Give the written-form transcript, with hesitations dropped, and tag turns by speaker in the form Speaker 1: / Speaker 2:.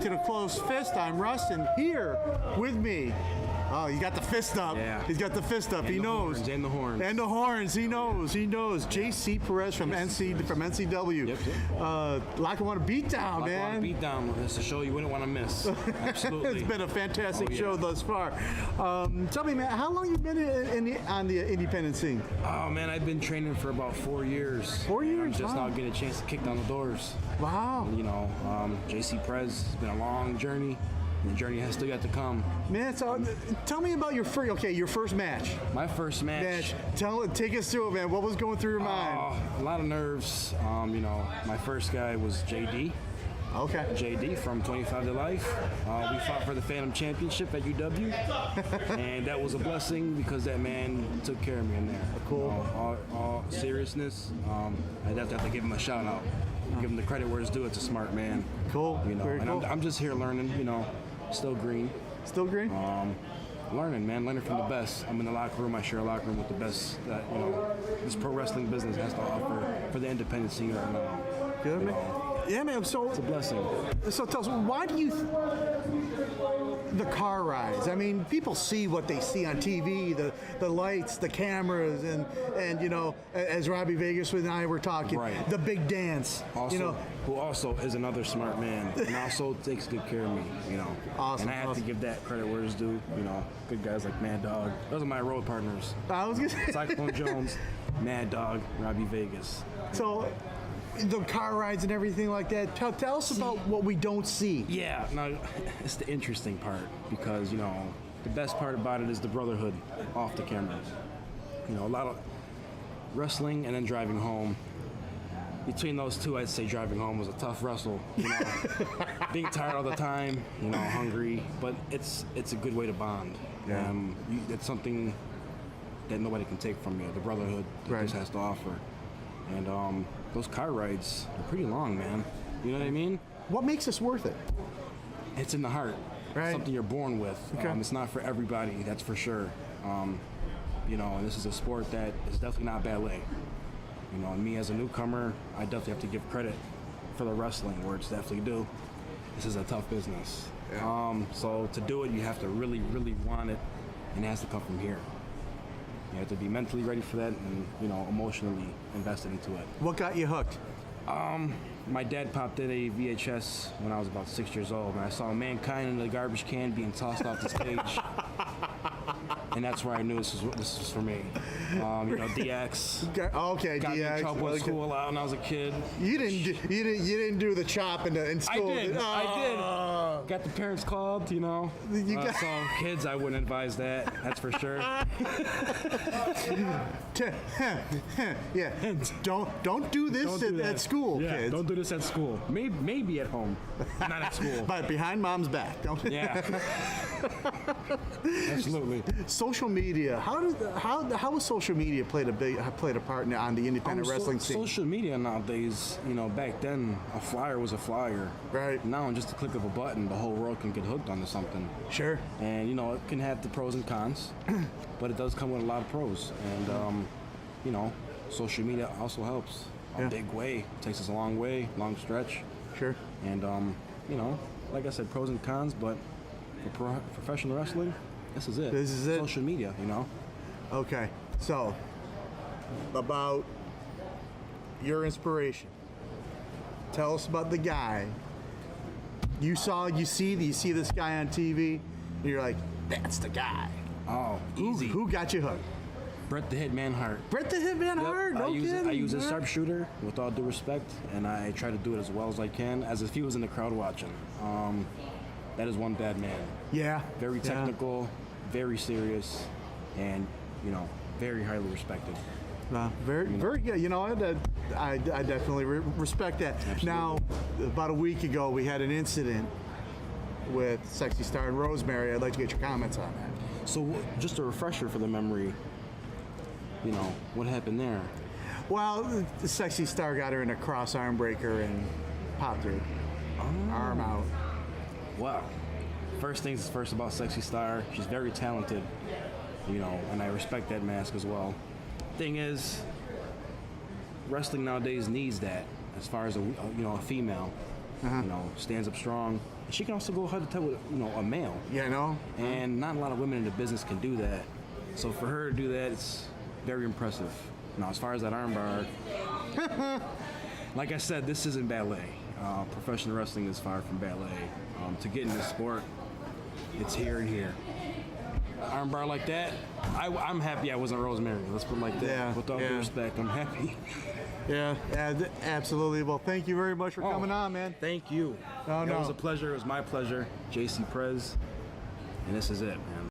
Speaker 1: to the closed fist. I'm Rustin. Here with me. Oh, you got the fist up.
Speaker 2: Yeah.
Speaker 1: He's got the fist up.
Speaker 2: And
Speaker 1: he knows.
Speaker 2: And the horns.
Speaker 1: And the horns. He knows. He knows. Jc Perez from Ncw.
Speaker 2: Yep.
Speaker 1: Lackawanna Beatdown, man.
Speaker 2: Beatdown. It's a show you wouldn't want to miss. Absolutely.
Speaker 1: It's been a fantastic show thus far. Tell me, man, how long you been on the independent scene?
Speaker 2: Oh man, I've been training for about 4 years.
Speaker 1: 4 years.
Speaker 2: I'm just now getting a chance to kick down the doors.
Speaker 1: Wow.
Speaker 2: You know, Jc Perez has been a long journey. The journey has still yet to come.
Speaker 1: Man, so tell me about your first match.
Speaker 2: My first match.
Speaker 1: Take us through it, man. What was going through your mind?
Speaker 2: A lot of nerves. You know, my first guy was JD.
Speaker 1: Okay.
Speaker 2: JD from 25 to Life. We fought for the Phantom Championship at UW, and that was a blessing because that man took care of me in there.
Speaker 1: Cool.
Speaker 2: All seriousness, I'd have to give him a shout out. Give him the credit where it's due. It's a smart man.
Speaker 1: Cool.
Speaker 2: You know,
Speaker 1: very
Speaker 2: and
Speaker 1: cool.
Speaker 2: I'm just here learning. You know, still green.
Speaker 1: Still green.
Speaker 2: Learning, man. Learning from the best. I'm in the locker room. I share a locker room with the best that this pro wrestling business has to offer for the independent scene right now.
Speaker 1: Good, man. Yeah, man. So
Speaker 2: it's a blessing.
Speaker 1: So tell us, why do you the car rides? I mean, people see what they see on TV, the lights, the cameras, and you know, as Robbie Vegas and I were talking,
Speaker 2: right.
Speaker 1: The big dance.
Speaker 2: Also,
Speaker 1: you know,
Speaker 2: who also is another smart man and also takes good care of me. You know,
Speaker 1: awesome.
Speaker 2: And I have to give that credit where it's due. You know, good guys like Mad Dog. Those are my road partners.
Speaker 1: I was gonna say
Speaker 2: Cyclone Jones, Mad Dog, Robbie Vegas.
Speaker 1: So. The car rides and everything like that. Tell us about what we don't see.
Speaker 2: Yeah, no, it's the interesting part because, you know, the best part about it is the brotherhood off the camera. You know, a lot of wrestling and then driving home. Between those two, I'd say driving home was a tough wrestle. You know, being tired all the time, you know, hungry, but it's a good way to bond.
Speaker 1: Yeah.
Speaker 2: It's something that nobody can take from you. The brotherhood that this has to offer. And those car rides are pretty long, man. You know what I mean?
Speaker 1: What makes this worth it?
Speaker 2: It's in the heart.
Speaker 1: Right.
Speaker 2: Something you're born with.
Speaker 1: Okay.
Speaker 2: It's not for everybody, that's for sure. You know, and this is a sport that is definitely not ballet. You know, and me as a newcomer, I definitely have to give credit for the wrestling where it's definitely due. This is a tough business. Yeah. So to do it, you have to really, really want it, and it has to come from here. You have to be mentally ready for that and, you know, emotionally invested into it.
Speaker 1: What got you hooked?
Speaker 2: My dad popped in a VHS when I was about 6 years old, and I saw Mankind in the garbage can being tossed off the stage. And that's where I knew this was for me. You know, DX.
Speaker 1: Okay,
Speaker 2: got
Speaker 1: DX.
Speaker 2: Me in trouble in school out when I was a kid.
Speaker 1: You didn't do the chop in school.
Speaker 2: I did. Got the parents called. You know. So kids, I wouldn't advise that. That's for sure.
Speaker 1: Yeah. Don't do this at school,
Speaker 2: yeah,
Speaker 1: kids.
Speaker 2: Don't do this at school. Maybe at home, not at school.
Speaker 1: But behind mom's back. Don't.
Speaker 2: Yeah. Absolutely.
Speaker 1: Social media. How has social media played a part on the independent wrestling scene?
Speaker 2: Social media nowadays, you know, back then a flyer was a flyer.
Speaker 1: Right.
Speaker 2: Now, in just a click of a button, the whole world can get hooked onto something.
Speaker 1: Sure.
Speaker 2: And you know, it can have the pros and cons, but it does come with a lot of pros. And you know, social media also helps a big way. It takes us a long way, long stretch.
Speaker 1: Sure.
Speaker 2: And you know, like I said, pros and cons, but for professional wrestling, this is it.
Speaker 1: This is it.
Speaker 2: Social media, you know.
Speaker 1: Okay, so about your inspiration. Tell us about the guy you see this guy on TV, and you're like, that's the guy.
Speaker 2: Oh, easy.
Speaker 1: Who got you hooked?
Speaker 2: Bret the Hitman Hart.
Speaker 1: Bret the Hitman Hart. No kidding.
Speaker 2: I use a sharpshooter with all due respect, and I try to do it as well as I can, as if he was in the crowd watching. That is one bad man.
Speaker 1: Yeah.
Speaker 2: Very technical, very serious, and you know, very highly respected.
Speaker 1: Very good. You know, I definitely respect that.
Speaker 2: Absolutely.
Speaker 1: Now, about a week ago, we had an incident with Sexy Star and Rosemary. I'd like to get your comments on that.
Speaker 2: So, just a refresher for the memory. You know, what happened there?
Speaker 1: Well, the Sexy Star got her in a cross arm breaker and popped her arm out.
Speaker 2: Wow. First things first about Sexy Star. She's very talented, you know, and I respect that mask as well. Thing is, wrestling nowadays needs that as far as a female. You know, stands up strong. And she can also go head to toe with, you know, a male.
Speaker 1: Yeah, no.
Speaker 2: And not a lot of women in the business can do that. So for her to do that, it's very impressive. Now, as far as that armbar, like I said, this isn't ballet. Professional wrestling is far from ballet. To get in this sport, it's here and here. Armbar like that, I'm happy I wasn't Rosemary. Let's put it like that.
Speaker 1: Yeah,
Speaker 2: With all due respect, I'm happy.
Speaker 1: Yeah, absolutely. Well, thank you very much for coming on, man.
Speaker 2: Thank you.
Speaker 1: No,
Speaker 2: It
Speaker 1: no.
Speaker 2: was a pleasure. It was my pleasure. Jc Perez. And this is it, man.